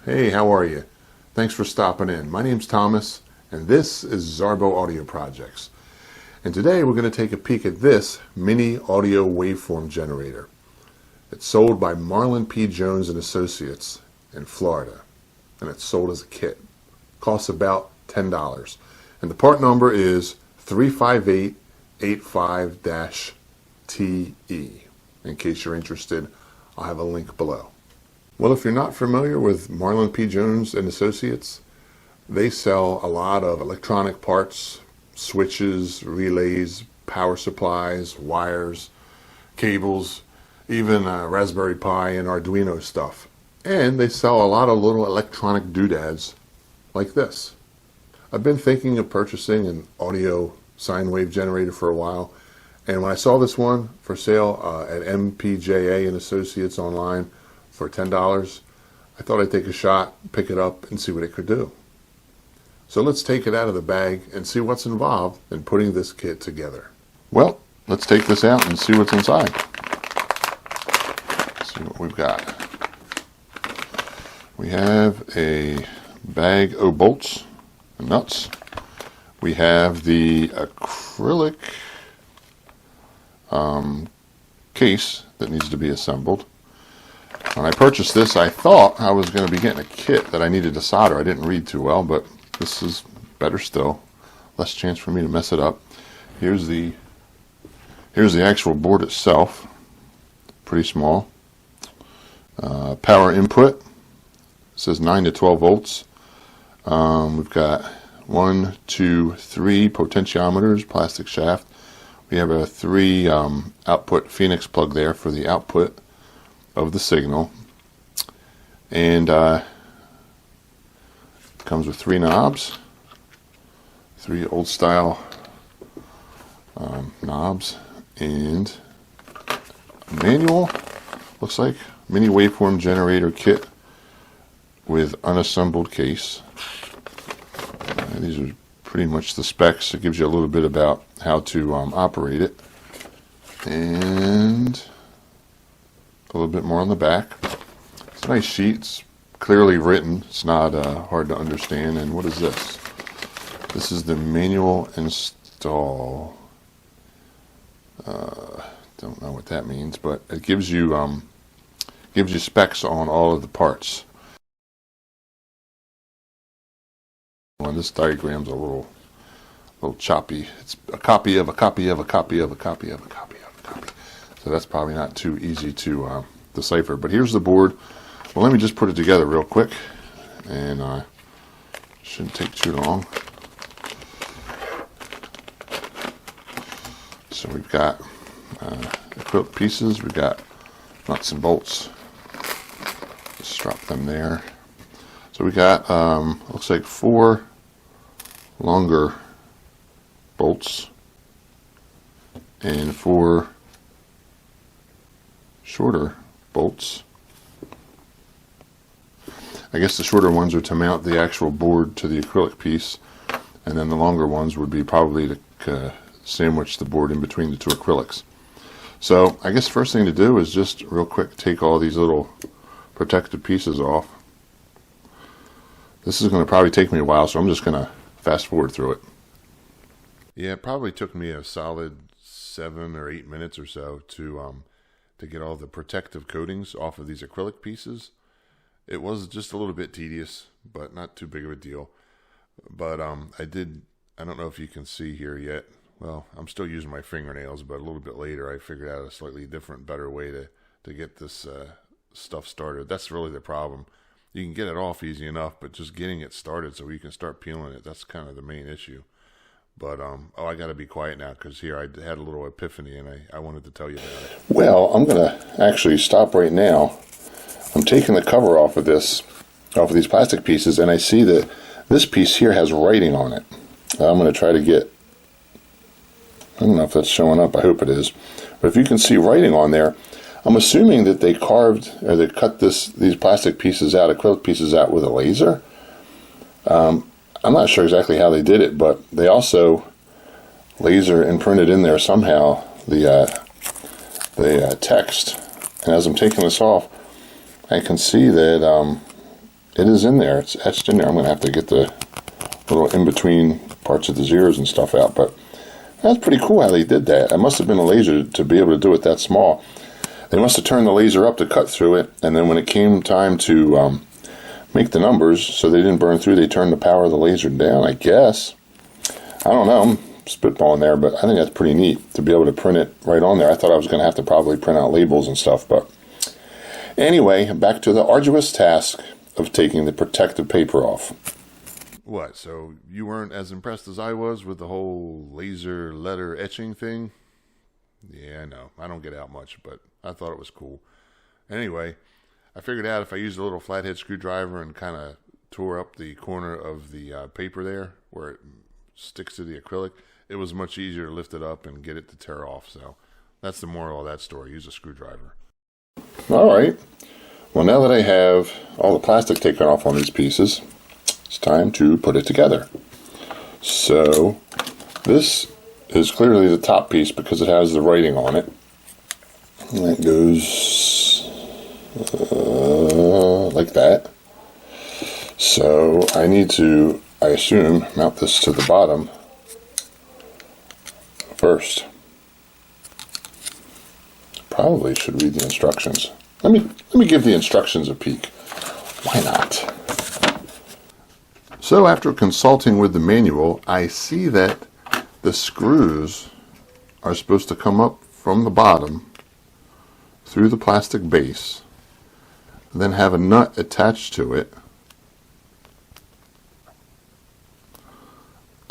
Hey, how are you? Thanks for stopping in. My name's Thomas, and this is Zarbo Audio Projects. And today we're going to take a peek at this mini audio waveform generator. It's sold by Marlin P Jones Associates in Florida, and it's sold as a kit. Costs about $10. And the part number is 35885-TE. In case you're interested, I'll have a link below. Well, if you're not familiar with Marlin P Jones Associates, they sell a lot of electronic parts, switches, relays, power supplies, wires, cables, even Raspberry Pi and Arduino stuff. And they sell a lot of little electronic doodads like this. I've been thinking of purchasing an audio sine wave generator for a while, and when I saw this one for sale at MPJ&A and Associates online for $10, I thought I'd take a shot, pick it up, and see what it could do. So let's take it out of the bag and see what's involved in putting this kit together. Well, let's take this out and see what's inside. Let's see what we've got. We have a bag of bolts and nuts. We have the acrylic case that needs to be assembled. When I purchased this, I thought I was going to be getting a kit that I needed to solder. I didn't read too well, but this is better still. Less chance for me to mess it up. Here's the actual board itself. Pretty small. Power input. It says 9 to 12 volts. We've got 1, 2, 3 potentiometers, plastic shaft. We have a 3 output Phoenix plug there for the output of the signal, and comes with 3 knobs, 3 old style knobs, and a manual. Looks like mini waveform generator kit with unassembled case. These are pretty much the specs. It gives you a little bit about how to operate it, and a little bit more on the back. It's a nice sheet. It's clearly written. It's not hard to understand. And what is this? This is the manual install. Don't know what that means, but it gives you specs on all of the parts. Well, this diagram's a little choppy. It's a copy of a copy of a copy of a copy of a copy of a copy. So that's probably not too easy to decipher. But here's the board. Well, let me just put it together real quick, and shouldn't take too long. So we've got acrylic pieces. We've got nuts and bolts. Just drop them there. So we got looks like 4 longer bolts and 4 shorter bolts. I guess the shorter ones are to mount the actual board to the acrylic piece, and then the longer ones would be probably to sandwich the board in between the 2 acrylics. So I guess the first thing to do is just real quick take all these little protective pieces off. This is going to probably take me a while, so I'm just going to fast forward through it. Yeah, it probably took me a solid 7 or 8 minutes or so to get all the protective coatings off of these acrylic pieces. It was just a little bit tedious, but not too big of a deal. But I don't know if you can see here yet. Well, I'm still using my fingernails, but a little bit later I figured out a slightly different, better way to get this stuff started. That's really the problem. You can get it off easy enough, but just getting it started so you can start peeling it, that's kind of the main issue. But, I got to be quiet now because here I had a little epiphany and I wanted to tell you about it. Well, I'm going to actually stop right now. I'm taking the cover off of these plastic pieces, and I see that this piece here has writing on it. I'm going to try to get, I don't know if that's showing up, I hope it is. But if you can see writing on there, I'm assuming that they carved, or they cut these plastic pieces out, acrylic pieces out with a laser. I'm not sure exactly how they did it, but they also laser imprinted in there somehow the text. And as I'm taking this off, I can see that it is in there. It's etched in there. I'm going to have to get the little in-between parts of the zeros and stuff out, but that's pretty cool how they did that. It must have been a laser to be able to do it that small. They must have turned the laser up to cut through it, and then when it came time to make the numbers so they didn't burn through, they turned the power of the laser down, I guess. I don't know. I'm spitballing there, but I think that's pretty neat to be able to print it right on there. I thought I was going to have to probably print out labels and stuff, but anyway, back to the arduous task of taking the protective paper off. What, so you weren't as impressed as I was with the whole laser letter etching thing? Yeah, I know. I don't get out much, but I thought it was cool. Anyway, I figured out if I used a little flathead screwdriver and kind of tore up the corner of the paper there where it sticks to the acrylic, it was much easier to lift it up and get it to tear off. So that's the moral of that story. Use a screwdriver. All right. Well, now that I have all the plastic taken off on these pieces, it's time to put it together. So this is clearly the top piece because it has the writing on it. And that goes like that. So I need to, I assume, mount this to the bottom first. Probably should read the instructions. Let me give the instructions a peek. Why not? So after consulting with the manual, I see that the screws are supposed to come up from the bottom through the plastic base, and then have a nut attached to it.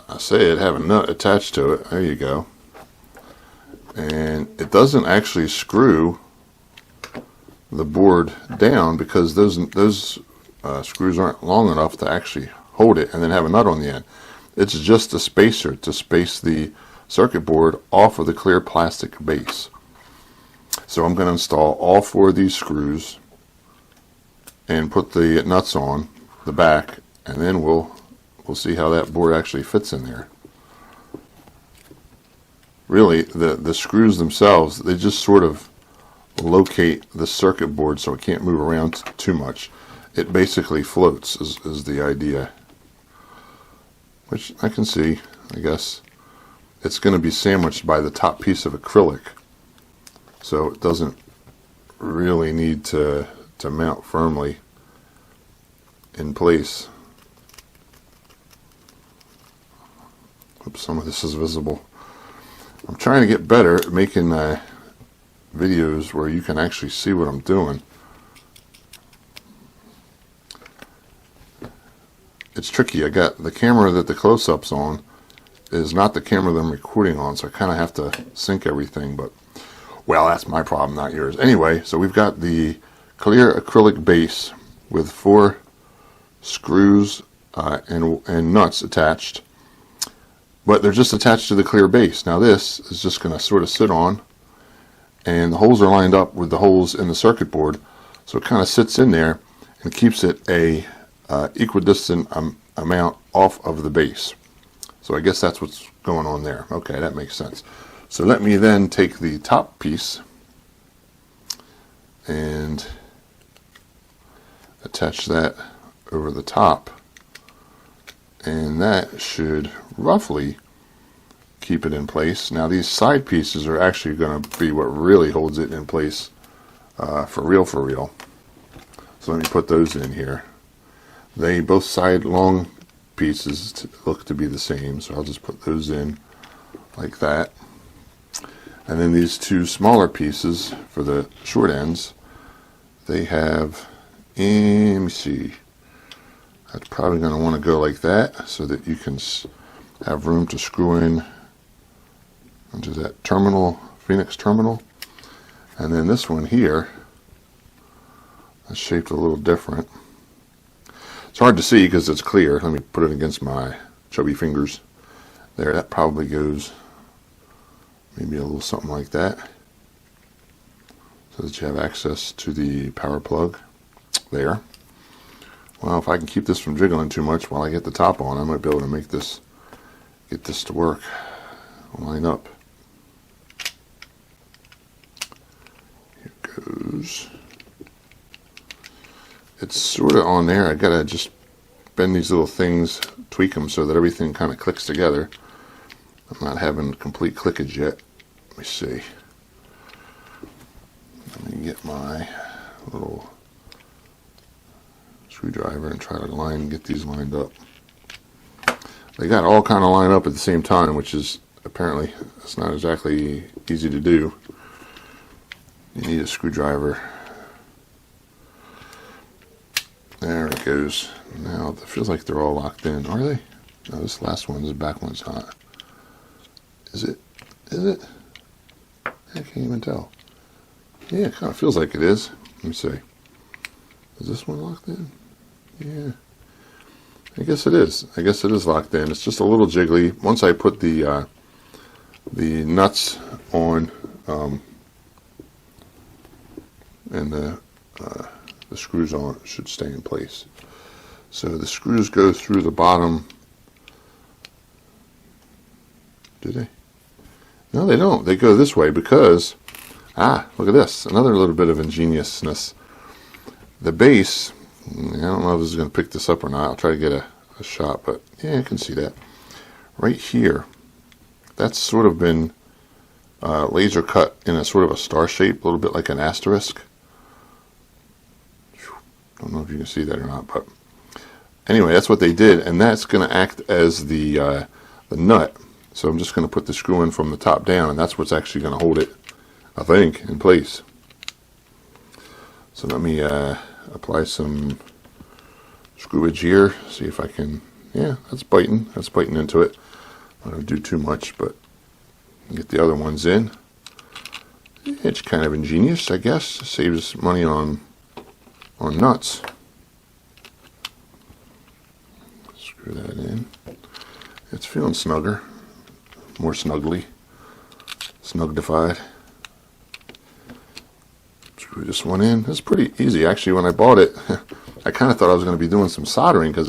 I say it have a nut attached to it. There you go. And it doesn't actually screw the board down because those screws aren't long enough to actually hold it and then have a nut on the end. It's just a spacer to space the circuit board off of the clear plastic base. So I'm going to install all 4 of these screws and put the nuts on the back, and then we'll see how that board actually fits in there. Really, the screws themselves, they just sort of locate the circuit board so it can't move around too much. It basically floats is the idea, which I can see. I guess it's going to be sandwiched by the top piece of acrylic, so it doesn't really need to mount firmly in place. Oops, some of this is visible. I'm trying to get better at making videos where you can actually see what I'm doing. It's tricky. I got the camera that the close-up's on is not the camera that I'm recording on, so I kind of have to sync everything, but well, that's my problem, not yours. Anyway, so we've got the clear acrylic base with 4 screws and nuts attached, but they're just attached to the clear base. Now this is just going to sort of sit on, and the holes are lined up with the holes in the circuit board, so it kind of sits in there and keeps it a equidistant amount off of the base. So I guess that's what's going on there. Okay, that makes sense. So let me then take the top piece and attach that over the top, and that should roughly keep it in place. Now these side pieces are actually going to be what really holds it in place for real. So let me put those in here. They both side long pieces look to be the same, so I'll just put those in like that. And then these 2 smaller pieces for the short ends, they have, let me see, that's probably going to want to go like that so that you can have room to screw in into that terminal, Phoenix terminal. And then this one here is shaped a little different. It's hard to see because it's clear. Let me put it against my chubby fingers. There, that probably goes maybe a little something like that, so that you have access to the power plug there. Well, if I can keep this from jiggling too much while I get the top on, I might be able to make this, get this to work, line up. Here it goes. it's sort of on there. I gotta just bend these little things, tweak them so that everything kind of clicks together. I'm not having complete clickage yet. Let me see. Let me get my little screwdriver and try to get these lined up. They got all kind of lined up at the same time, which is apparently it's not exactly easy to do. You need a screwdriver. There it goes. Now it feels like they're all locked in. Are they? No, this last one, this back one's not. Is it? Is it? I can't even tell. Yeah, it kind of feels like it is. Let me see. Is this one locked in? Yeah. I guess it is. I guess it is locked in. It's just a little jiggly. Once I put the nuts on and the screws on, it should stay in place. So the screws go through the bottom. Do they? No, they don't. They go this way because, look at this. Another little bit of ingeniousness. The base, I don't know if this is going to pick this up or not. I'll try to get a shot, but yeah, you can see that. Right here, that's sort of been laser cut in a sort of a star shape, a little bit like an asterisk. Don't know if you can see that or not, but anyway, that's what they did, and that's going to act as the nut. So I'm just going to put the screw in from the top down, and that's what's actually going to hold it, I think, in place. So let me apply some screwage here, see if I can, yeah, that's biting into it. I don't do too much, but get the other ones in. It's kind of ingenious, I guess. Saves money on nuts. Screw that in. It's feeling snugger, more snugly, snugdified. Screw this one in. It's pretty easy, actually. When I bought it, I kind of thought I was going to be doing some soldering because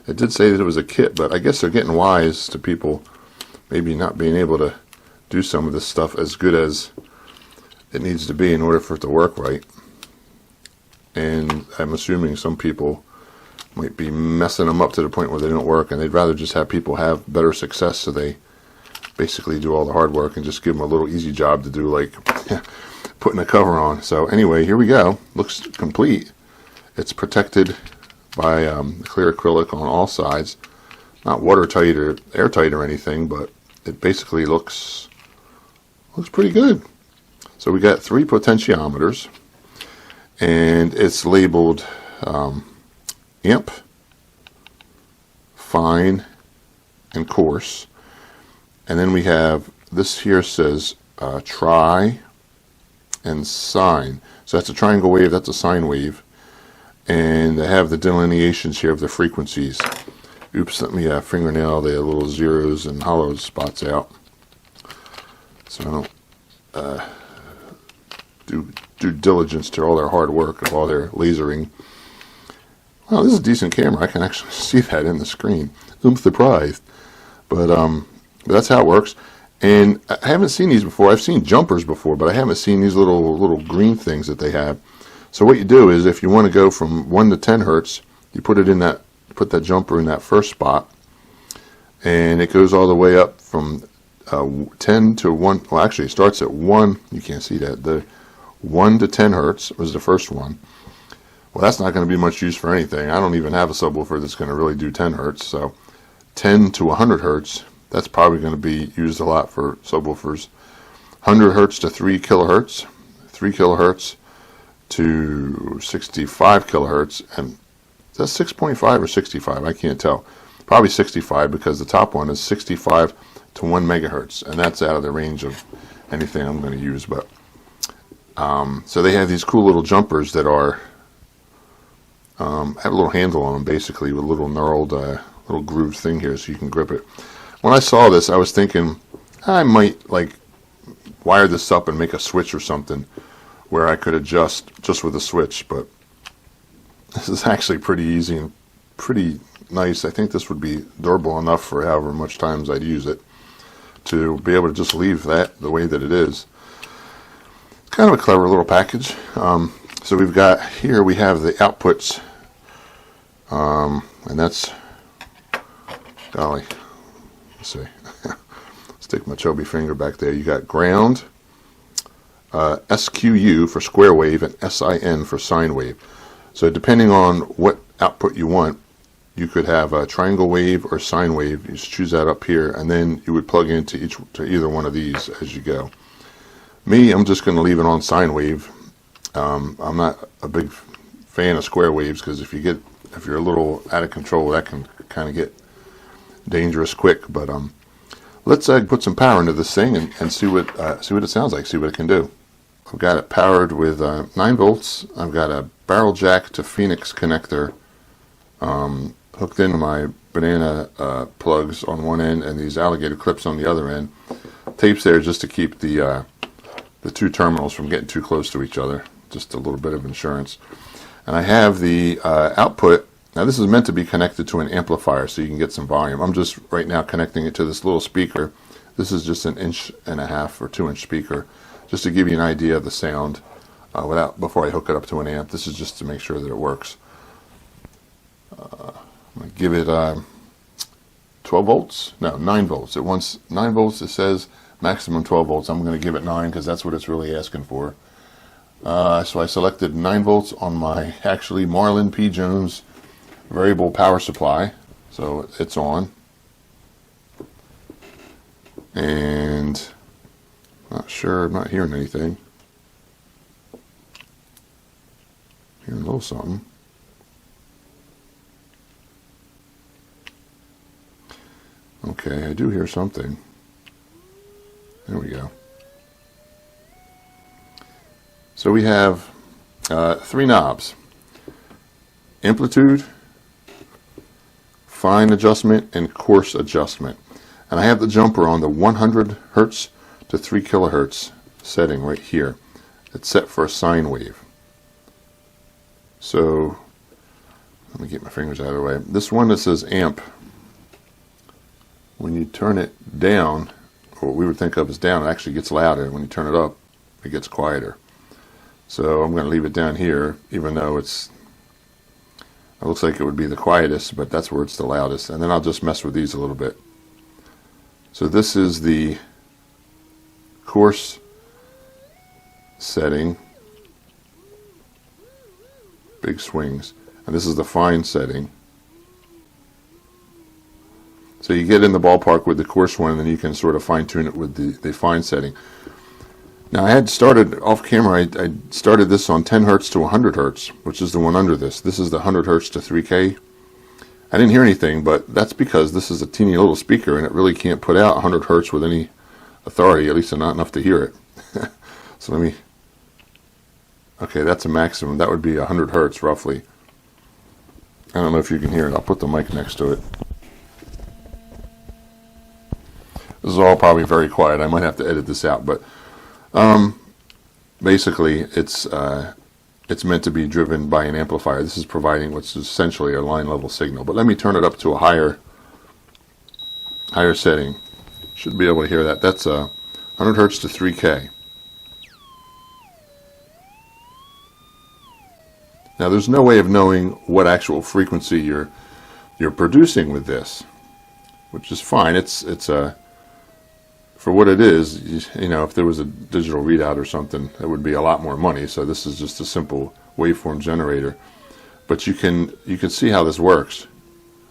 it did say that it was a kit, but I guess they're getting wise to people maybe not being able to do some of this stuff as good as it needs to be in order for it to work right. And I'm assuming some people might be messing them up to the point where they don't work, and they'd rather just have people have better success, so they basically do all the hard work and just give them a little easy job to do, like putting a cover on. So anyway, here we go. Looks complete. It's protected by clear acrylic on all sides. Not watertight or airtight or anything, but it basically looks pretty good. So we got 3 potentiometers, and it's labeled amp, fine, and coarse. And then we have, this here says tri and sine. So that's a triangle wave, that's a sine wave. And I have the delineations here of the frequencies. Oops, let me fingernail the little zeros and hollow spots out, so I don't do due diligence to all their hard work of all their lasering. Well, this is a decent camera. I can actually see that in the screen. I'm surprised, but that's how it works. And I haven't seen these before. I've seen jumpers before, but I haven't seen these little green things that they have. So what you do is, if you want to go from 1 to 10 hertz, you put that jumper in that first spot, and it goes all the way up from 10 to 1. Well, actually, it starts at 1. You can't see that. The 1 to 10 hertz was the first one. Well, that's not going to be much use for anything. I don't even have a subwoofer that's going to really do 10 hertz. So 10 to 100 hertz, that's probably going to be used a lot for subwoofers. 100 hertz to 3 kilohertz, 3 kilohertz to 65 kilohertz, and that's 6.5 or 65, I can't tell. Probably 65, because the top one is 65 to 1 megahertz, and that's out of the range of anything I'm going to use. But so they have these cool little jumpers that are have a little handle on them, basically, with a little knurled little grooved thing here, so you can grip it. When I saw this, I was thinking I might like wire this up and make a switch or something where I could adjust just with a switch, but this is actually pretty easy and pretty nice. I think this would be durable enough for however much times I'd use it to be able to just leave that the way that it is. It's kind of a clever little package. So we've got here, we have the outputs, and that's, golly, let's see, stick my chubby finger back there. You got ground, SQU for square wave, and SIN for sine wave. So depending on what output you want, you could have a triangle wave or sine wave. You just choose that up here, and then you would plug into either one of these as you go. Me, I'm just going to leave it on sine wave. I'm not a big fan of square waves because if you're a little out of control, that can kind of get dangerous quick. But let's put some power into this thing and see what it sounds like, see what it can do. I've got it powered with 9 volts. I've got a barrel jack to Phoenix connector hooked into my banana plugs on one end and these alligator clips on the other end. Tape's there just to keep the 2 terminals from getting too close to each other. Just a little bit of insurance. And I have the output. Now this is meant to be connected to an amplifier so you can get some volume. I'm just right now connecting it to this little speaker. This is just an 1.5 or 2 inch speaker, just to give you an idea of the sound before I hook it up to an amp. This is just to make sure that it works. I'm going to give it 12 volts. No, 9 volts. It wants 9 volts. It says maximum 12 volts. I'm going to give it 9 because that's what it's really asking for. So I selected 9 volts on my actually Marlin P Jones variable power supply. So it's on. And not sure, I'm not hearing anything. Hearing a little something. Okay, I do hear something. There we go. So we have 3 knobs: amplitude, fine adjustment, and coarse adjustment. And I have the jumper on the 100 hertz to 3 kilohertz setting right here. It's set for a sine wave. So let me get my fingers out of the way. This one that says amp, when you turn it down, or what we would think of as down, it actually gets louder. When you turn it up, it gets quieter. So I'm going to leave it down here, even though it looks like it would be the quietest, but that's where it's the loudest. And then I'll just mess with these a little bit. So this is the coarse setting, big swings, and this is the fine setting. So you get in the ballpark with the coarse one, and then you can sort of fine-tune it with the fine setting. Now I had started off camera, I started this on 10 hertz to 100 hertz, which is the one under this. This is the 100 hertz to 3K. I didn't hear anything, but that's because this is a teeny little speaker, and it really can't put out 100 hertz with any authority, at least not enough to hear it. So let me, okay, that's a maximum. That would be 100 hertz roughly. I don't know if you can hear it. I'll put the mic next to it. This is all probably very quiet. I might have to edit this out, but basically it's meant to be driven by an amplifier. This is providing what's essentially a line level signal. But let me turn it up to a higher setting. Should be able to hear that. That's 100 hertz to 3K. Now there's no way of knowing what actual frequency you're producing with this, which is fine. It's for what it is, you know, if there was a digital readout or something, it would be a lot more money. So this is just a simple waveform generator. But you can see how this works.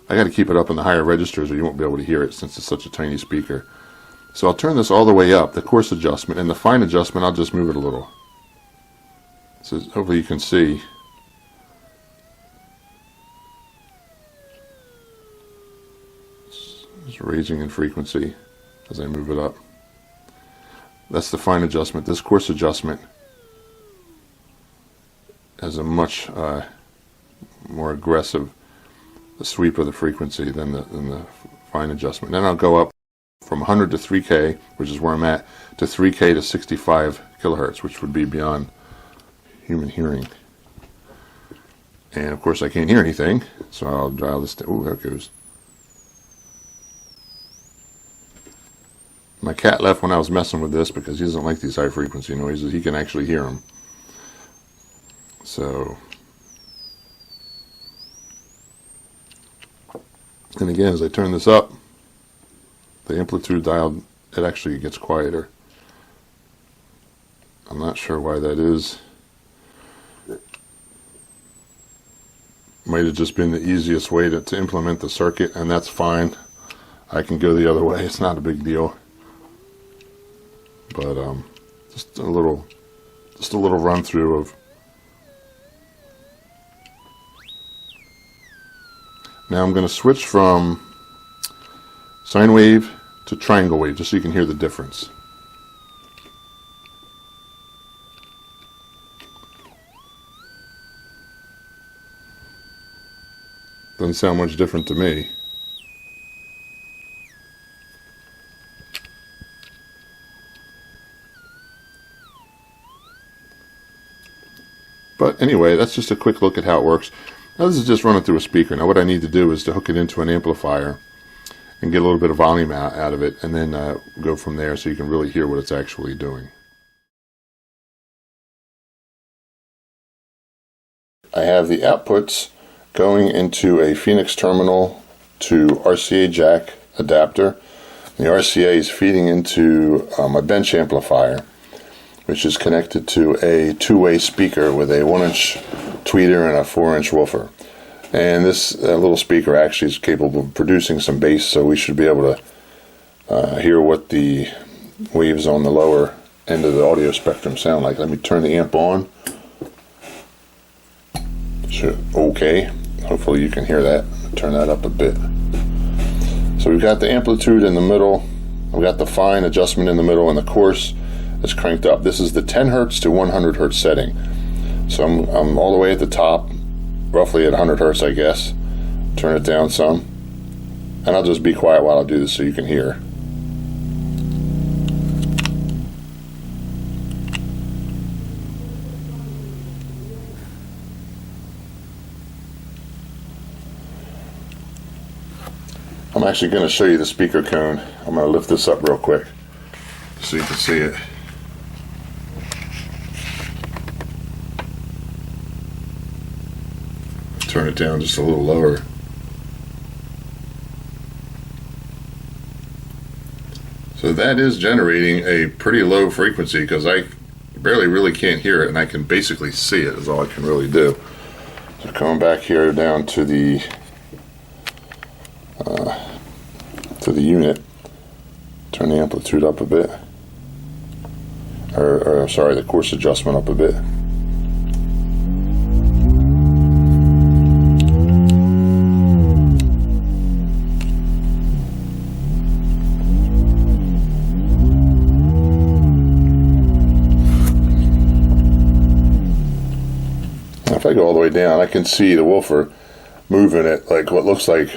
I got to keep it up in the higher registers or you won't be able to hear it since it's such a tiny speaker. So I'll turn this all the way up, the coarse adjustment, and the fine adjustment, I'll just move it a little. So hopefully you can see. It's raising in frequency as I move it up. That's the fine adjustment. This coarse adjustment has a much more aggressive sweep of the frequency than the fine adjustment. Then I'll go up from 100 to 3K, which is where I'm at, to 3K to 65 kilohertz, which would be beyond human hearing. And of course I can't hear anything, so I'll dial this down. Ooh, there it goes. My cat left when I was messing with this because he doesn't like these high frequency noises. He can actually hear them. So, and again, as I turn this up, the amplitude dial, it actually gets quieter. I'm not sure why that is. Might have just been the easiest way to implement the circuit, and that's fine. I can go the other way. It's not a big deal. But just a little run through of. Now I'm going to switch from sine wave to triangle wave, just so you can hear the difference. Doesn't sound much different to me. But anyway, that's just a quick look at how it works. Now this is just running through a speaker. Now what I need to do is to hook it into an amplifier and get a little bit of volume out of it, and then go from there so you can really hear what it's actually doing. I have the outputs going into a Phoenix terminal to RCA jack adapter. The RCA is feeding into a bench amplifier, which is connected to a two-way speaker with a 1-inch tweeter and a 4-inch woofer. And this little speaker actually is capable of producing some bass, so we should be able to hear what the waves on the lower end of the audio spectrum sound like. Let me turn the amp on. Okay, hopefully you can hear that. Turn that up a bit. So we've got the amplitude in the middle, we've got the fine adjustment in the middle, and the coarse is cranked up. This is the 10 hertz to 100 hertz setting. So I'm all the way at the top, roughly at 100 hertz, I guess. Turn it down some, and I'll just be quiet while I do this so you can hear. I'm actually going to show you the speaker cone. I'm going to lift this up real quick so you can see it. Turn it down just a little lower. So that is generating a pretty low frequency, because I barely really can't hear it, and I can basically see it is all I can really do. So coming back here down to the unit, turn the amplitude up a bit, or sorry, the coarse adjustment up a bit. Now if I go all the way down, I can see the woofer moving at like what looks like,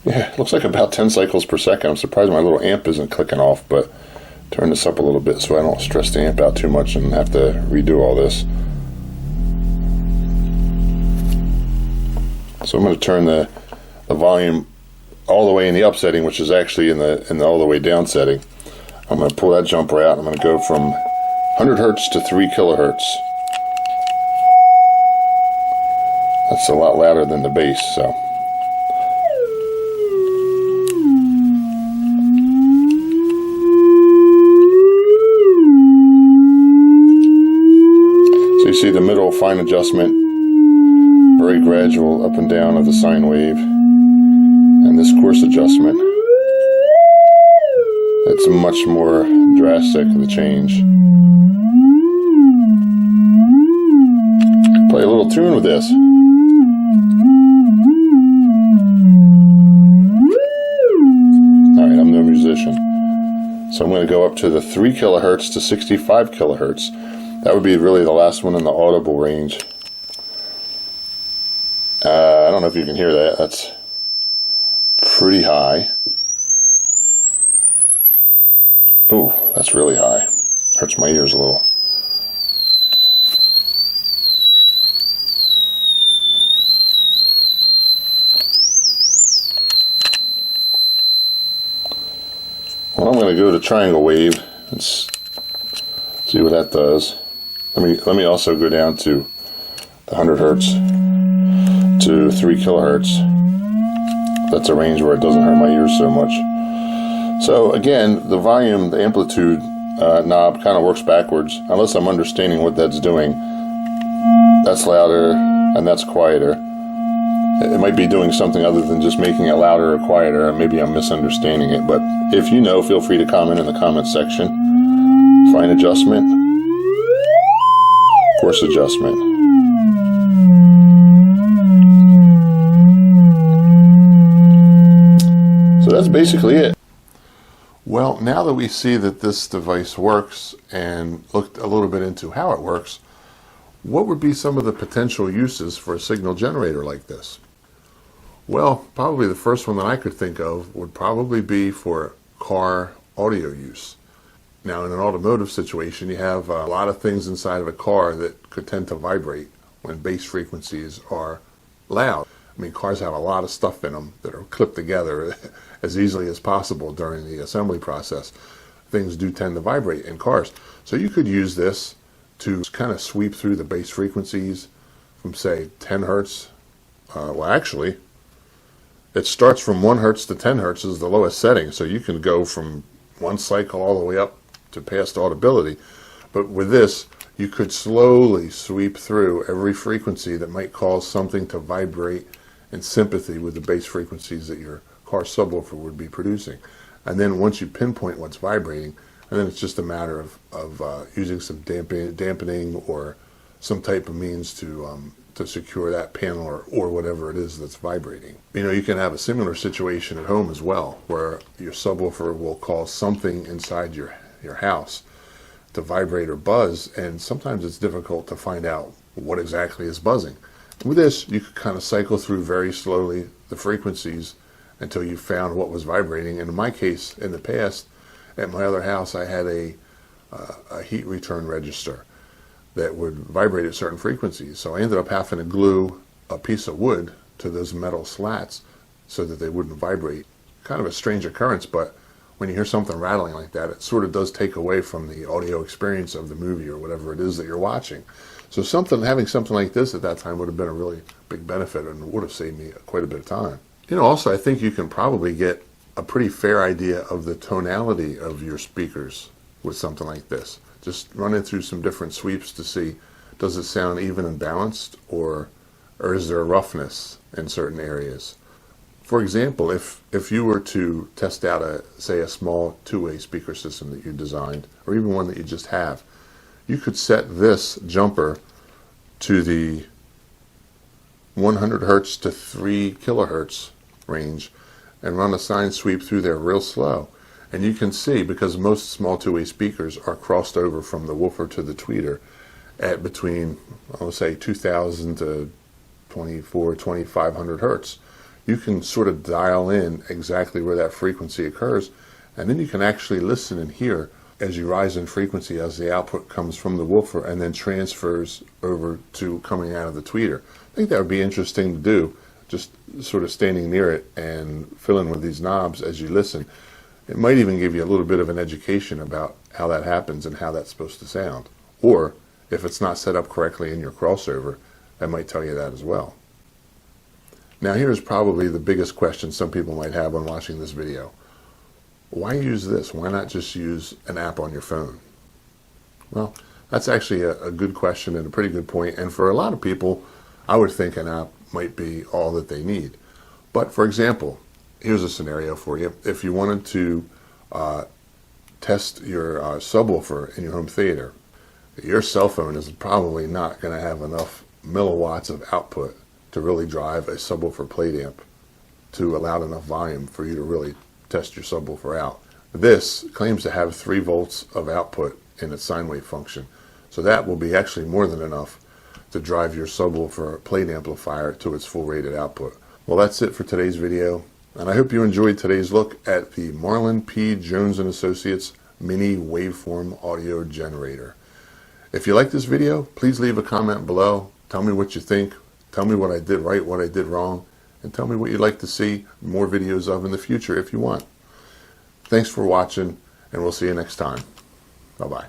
yeah, it looks like about 10 cycles per second. I'm surprised my little amp isn't clicking off, but turn this up a little bit so I don't stress the amp out too much and have to redo all this. So I'm going to turn the volume all the way in the up setting, which is actually in the all the way down setting. I'm going to pull that jumper out. I'm going to go from 100 hertz to 3 kilohertz. That's a lot louder than the bass, so. So you see the middle fine adjustment, very gradual up and down of the sine wave, and this coarse adjustment, it's much more drastic, the change. Play a little tune with this. Alright, I'm no musician. So I'm going to go up to the 3 kilohertz to 65 kilohertz. That would be really the last one in the audible range. I don't know if you can hear that. That's pretty high. Ooh, that's really high. Hurts my ears a little. Well, I'm going to go to triangle wave and see what that does. Let me also go down to the 100 hertz to 3 kilohertz. That's a range where it doesn't hurt my ears so much. So again, the volume, the amplitude knob kind of works backwards, unless I'm understanding what that's doing. That's louder and that's quieter. It might be doing something other than just making it louder or quieter, and maybe I'm misunderstanding it. But if you know, feel free to comment in the comment section. Fine adjustment, coarse adjustment. So that's basically it. Well, now that we see that this device works and looked a little bit into how it works, what would be some of the potential uses for a signal generator like this? Well, probably the first one that I could think of would probably be for car audio use. Now, in an automotive situation, you have a lot of things inside of a car that could tend to vibrate when bass frequencies are loud. I mean, cars have a lot of stuff in them that are clipped together as easily as possible during the assembly process. Things do tend to vibrate in cars. So you could use this to kind of sweep through the bass frequencies from, say, 10 hertz. Well, actually, it starts from 1 hertz to 10 hertz is the lowest setting. So you can go from one cycle all the way up to past audibility. But with this, you could slowly sweep through every frequency that might cause something to vibrate in sympathy with the bass frequencies that your car subwoofer would be producing. And then once you pinpoint what's vibrating, and then it's just a matter of using some dampening or some type of means to secure that panel or whatever it is that's vibrating. You know, you can have a similar situation at home as well, where your subwoofer will cause something inside your house to vibrate or buzz, and sometimes it's difficult to find out what exactly is buzzing. With this, you could kind of cycle through very slowly the frequencies until you found what was vibrating. And in my case, in the past, at my other house, I had a heat return register that would vibrate at certain frequencies. So I ended up having to glue a piece of wood to those metal slats so that they wouldn't vibrate. Kind of a strange occurrence, but when you hear something rattling like that, it sort of does take away from the audio experience of the movie or whatever it is that you're watching. So having something like this at that time would have been a really big benefit and would have saved me quite a bit of time. You know, also, I think you can probably get a pretty fair idea of the tonality of your speakers with something like this. Just running through some different sweeps to see, does it sound even and balanced, or is there a roughness in certain areas? For example, if you were to test out say a small two-way speaker system that you designed, or even one that you just have, you could set this jumper to the 100 hertz to 3 kilohertz range and run a sine sweep through there real slow. And you can see, because most small two-way speakers are crossed over from the woofer to the tweeter at between, I'll say, 2000 to 2500 hertz. You can sort of dial in exactly where that frequency occurs, and then you can actually listen and hear as you rise in frequency as the output comes from the woofer and then transfers over to coming out of the tweeter. I think that would be interesting to do, just sort of standing near it and fiddling with these knobs as you listen. It might even give you a little bit of an education about how that happens and how that's supposed to sound. Or if it's not set up correctly in your crossover, that might tell you that as well. Now here's probably the biggest question some people might have when watching this video. Why use this? Why not just use an app on your phone? Well, that's actually a good question and a pretty good point. And for a lot of people, I would think an app might be all that they need. But for example, here's a scenario for you. If you wanted to test your subwoofer in your home theater, your cell phone is probably not going to have enough milliwatts of output to really drive a subwoofer plate amp to allow enough volume for you to really test your subwoofer out. This claims to have 3 volts of output in its sine wave function. So that will be actually more than enough to drive your subwoofer plate amplifier to its full rated output. Well, that's it for today's video, and I hope you enjoyed today's look at the Marlin P Jones Associates mini waveform audio generator. If you like this video, please leave a comment below. Tell me what you think. Tell me what I did right, what I did wrong, and tell me what you'd like to see more videos of in the future if you want. Thanks for watching, and we'll see you next time. Bye-bye.